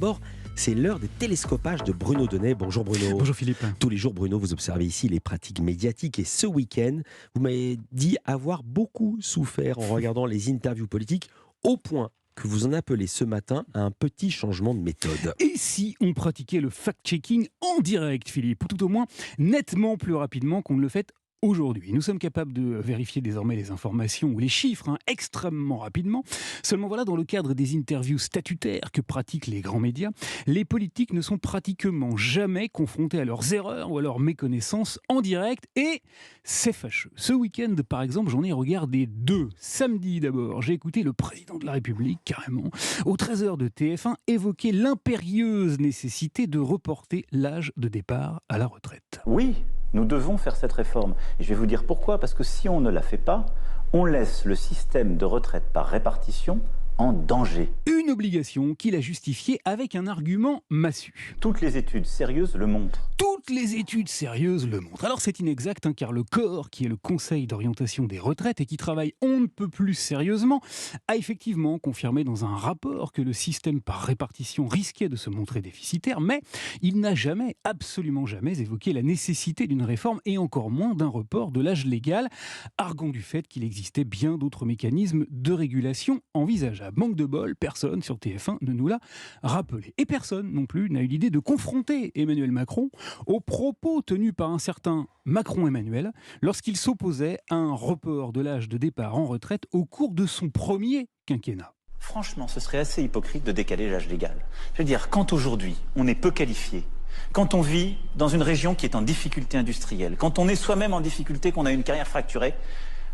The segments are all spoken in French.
D'abord, c'est l'heure des télescopages de Bruno Donnet. Bonjour Bruno. Bonjour Philippe. Tous les jours, Bruno, vous observez ici les pratiques médiatiques et ce week-end, vous m'avez dit avoir beaucoup souffert en regardant les interviews politiques au point que vous en appelez ce matin à un petit changement de méthode. Et si on pratiquait le fact-checking en direct, Philippe, ou tout au moins nettement plus rapidement qu'on ne le fait aujourd'hui? Nous sommes capables de vérifier désormais les informations ou les chiffres extrêmement rapidement. Seulement voilà, dans le cadre des interviews statutaires que pratiquent les grands médias, les politiques ne sont pratiquement jamais confrontés à leurs erreurs ou à leurs méconnaissances en direct et c'est fâcheux. Ce week-end, par exemple, j'en ai regardé deux. Samedi d'abord, j'ai écouté le président de la République, carrément, au 13h de TF1, évoquer l'impérieuse nécessité de reporter l'âge de départ à la retraite. Oui, nous devons faire cette réforme. Et je vais vous dire pourquoi. Parce que si on ne la fait pas, on laisse le système de retraite par répartition en danger. Une obligation qu'il a justifiée avec un argument massu. Toutes les études sérieuses le montrent. Toutes les études sérieuses le montrent. Alors c'est inexact, car le COR, qui est le Conseil d'orientation des retraites et qui travaille on ne peut plus sérieusement, a effectivement confirmé dans un rapport que le système par répartition risquait de se montrer déficitaire, mais il n'a jamais, absolument jamais, évoqué la nécessité d'une réforme et encore moins d'un report de l'âge légal, arguant du fait qu'il existait bien d'autres mécanismes de régulation envisageables. Manque de bol, personne sur TF1 ne nous l'a rappelé. Et personne non plus n'a eu l'idée de confronter Emmanuel Macron aux propos tenus par un certain Macron-Emmanuel lorsqu'il s'opposait à un report de l'âge de départ en retraite au cours de son premier quinquennat. Franchement, ce serait assez hypocrite de décaler l'âge légal. Je veux dire, quand aujourd'hui on est peu qualifié, quand on vit dans une région qui est en difficulté industrielle, quand on est soi-même en difficulté, qu'on a une carrière fracturée,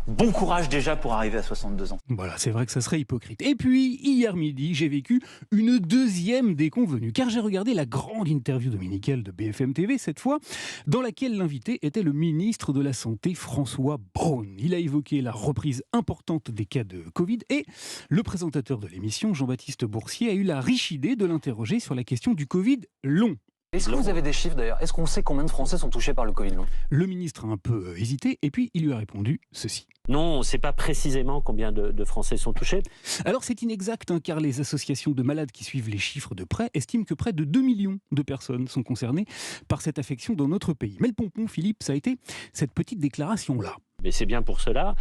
bon courage déjà pour arriver à 62 ans. Voilà, c'est vrai que ça serait hypocrite. Et puis, hier midi, j'ai vécu une deuxième déconvenue, car j'ai regardé la grande interview dominicale de BFM TV, cette fois, dans laquelle l'invité était le ministre de la Santé, François Braun. Il a évoqué la reprise importante des cas de Covid et le présentateur de l'émission, Jean-Baptiste Boursier, a eu la riche idée de l'interroger sur la question du Covid long. Est-ce que vous avez des chiffres d'ailleurs? Est-ce qu'on sait combien de Français sont touchés par le Covid long? Le ministre a un peu hésité et puis il lui a répondu ceci. Non, on ne sait pas précisément combien de Français sont touchés. Alors c'est inexact, car les associations de malades qui suivent les chiffres de près estiment que près de 2 millions de personnes sont concernées par cette affection dans notre pays. Mais le pompon, Philippe, ça a été cette petite déclaration-là. Mais c'est bien pour cela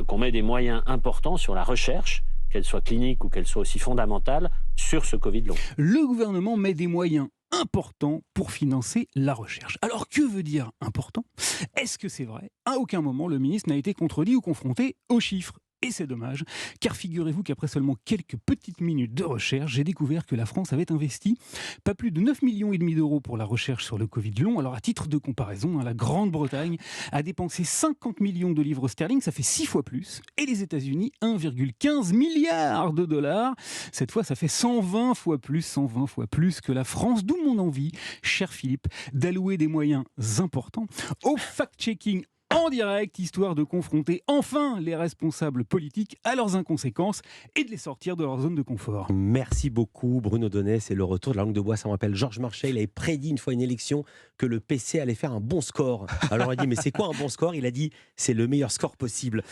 qu'on met des moyens importants sur la recherche, qu'elle soit clinique ou qu'elle soit aussi fondamentale, sur ce Covid long. Le gouvernement met des moyens importants pour financer la recherche. Alors que veut dire important? Est-ce que c'est vrai? À aucun moment le ministre n'a été contredit ou confronté aux chiffres. Et c'est dommage, car figurez-vous qu'après seulement quelques petites minutes de recherche, j'ai découvert que la France avait investi pas plus de 9,5 millions d'euros pour la recherche sur le Covid long. Alors à titre de comparaison, la Grande-Bretagne a dépensé 50 millions de livres sterling, ça fait 6 fois plus, et les États-Unis 1,15 milliard de dollars. Cette fois, ça fait 120 fois plus que la France, d'où mon envie, cher Philippe, d'allouer des moyens importants au fact-checking en direct, histoire de confronter enfin les responsables politiques à leurs inconséquences et de les sortir de leur zone de confort. Merci beaucoup Bruno Donnet, c'est le retour de la langue de bois, ça me rappelle Georges Marchais, il avait prédit une fois une élection que le PC allait faire un bon score. Alors il a dit mais c'est quoi un bon score? Il a dit c'est le meilleur score possible.